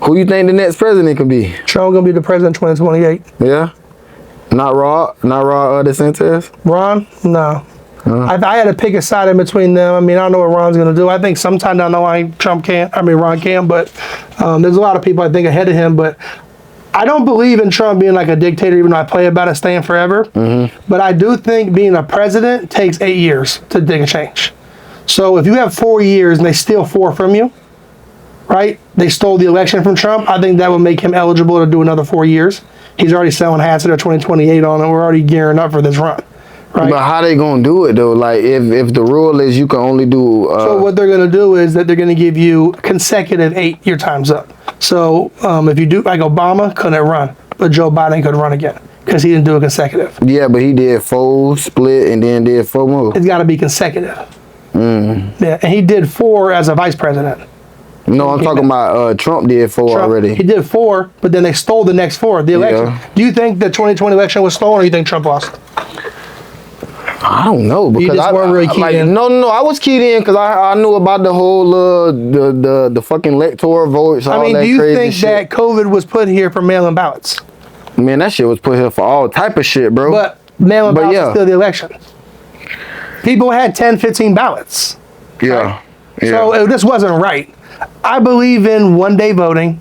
Who you think the next president could be? Trump gonna be the president in 2028. Yeah? Not Ron DeSantis? Ron? No. If I had to pick a side in between them, I mean, I don't know what Ron's going to do. I think sometime down the line, Ron can, but there's a lot of people I think ahead of him, but I don't believe in Trump being like a dictator, even though I play about it staying forever. But I do think being a president takes 8 years to take a change. So if you have 4 years and they steal 4 from you, right? They stole the election from Trump. I think that would make him eligible to do another 4 years. He's already selling hats at 2028 on it. We're already gearing up for this run. Right. But how they gonna do it though? Like if the rule is you can only do. So what they're gonna do is that they're gonna give you consecutive 8-year times up. So if you do like Obama couldn't run, but Joe Biden could run again because he didn't do it consecutive. Yeah, but he did 4 split and then did 4 more. It's got to be consecutive. Yeah, and he did 4 as a vice president. No, I'm talking about Trump did 4 already. He did 4, but then they stole the next 4. The election. Yeah. Do you think the 2020 election was stolen, or you think Trump lost? I don't know because you just weren't really keyed in. No, I was keyed in because I knew about the whole the fucking electoral votes. I mean, do you think that COVID was put here for mail-in ballots? Man, that shit was put here for all type of shit, bro. But mail-in ballots is still the election. People had 10, 15 ballots. Yeah. Right? Yeah. So this wasn't right. I believe in one-day voting.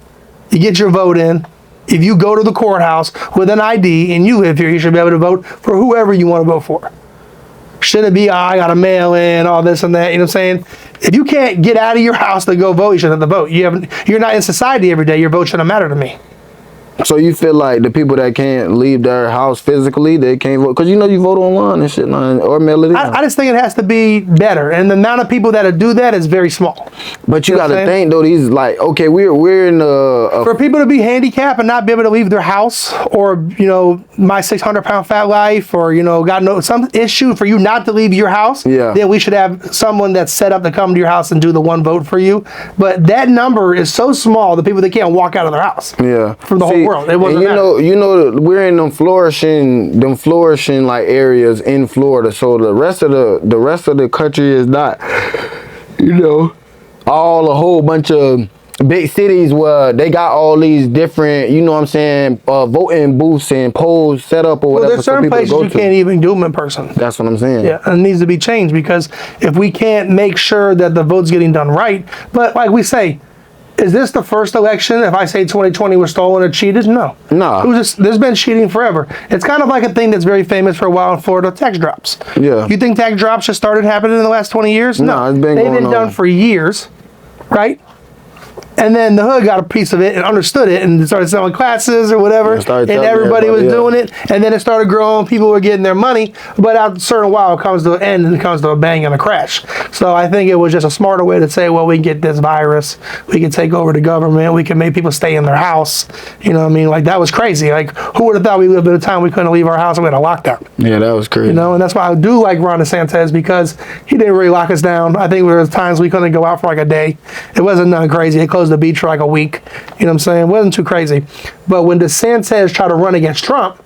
You get your vote in. If you go to the courthouse with an ID and you live here, you should be able to vote for whoever you want to vote for. Shouldn't be, I got to mail in, all this and that, you know what I'm saying? If you can't get out of your house to go vote, you shouldn't have to vote. You're not in society every day. Your vote shouldn't matter to me. So you feel like the people that can't leave their house physically, they can't vote? Because you vote online and shit, or mail it in. I just think it has to be better. And the amount of people that do that is very small. But you got to think, though, these, like, okay, we're in for people to be handicapped and not be able to leave their house, or, my 600-pound fat life, or, God knows, some issue for you not to leave your house, then we should have someone that's set up to come to your house and do the one vote for you. But that number is so small, the people that can't walk out of their house. Yeah. From the whole world. It wasn't we're in them flourishing like areas in Florida. So the rest of the country is not, all a whole bunch of big cities where they got all these different, voting booths and polls set up or whatever. Well, there's certain places you can't even do them in person. That's what I'm saying. Yeah, and it needs to be changed because if we can't make sure that the vote's getting done right, but like we say, is this the first election? If I say 2020 was stolen or cheated? No. No. There's been cheating forever. It's kind of like a thing that's very famous for a while in Florida, tax drops. Yeah. You think tax drops just started happening in the last 20 years? No. It's been They've been done for years, right? And then the hood got a piece of it and understood it and started selling classes or whatever. And everybody was doing it. And then it started growing. People were getting their money. But after a certain while, it comes to an end and it comes to a bang and a crash. So I think it was just a smarter way to say, well, we can get this virus. We can take over the government. We can make people stay in their house. You know what I mean? Like, that was crazy. Like, who would have thought we lived at a time we couldn't leave our house and we had a lockdown? Yeah, that was crazy. And that's why I do like Ron DeSantis, because he didn't really lock us down. I think there was times we couldn't go out for like a day. It wasn't nothing crazy. They closed the beach for like a week. You know what I'm saying? It wasn't too crazy. But when DeSantis tried to run against Trump,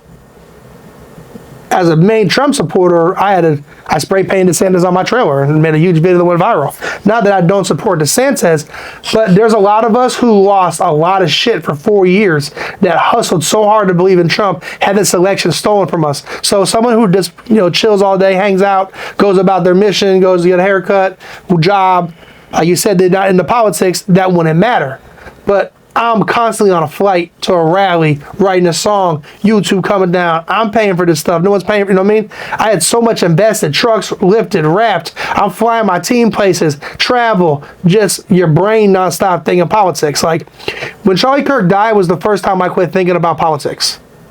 as a main Trump supporter, I spray painted DeSantis on my trailer and made a huge video that went viral. Not that I don't support DeSantis, but there's a lot of us who lost a lot of shit for 4 years that hustled so hard to believe in Trump, had this election stolen from us. So someone who just, chills all day, hangs out, goes about their mission, goes to get a haircut, job, like you said, they're not into politics, that wouldn't matter. But I'm constantly on a flight to a rally, writing a song, YouTube coming down. I'm paying for this stuff. No one's paying for, you know what I mean? I had so much invested, trucks lifted, wrapped. I'm flying my team places, travel, just your brain nonstop thinking politics. Like, when Charlie Kirk died was the first time I quit thinking about politics.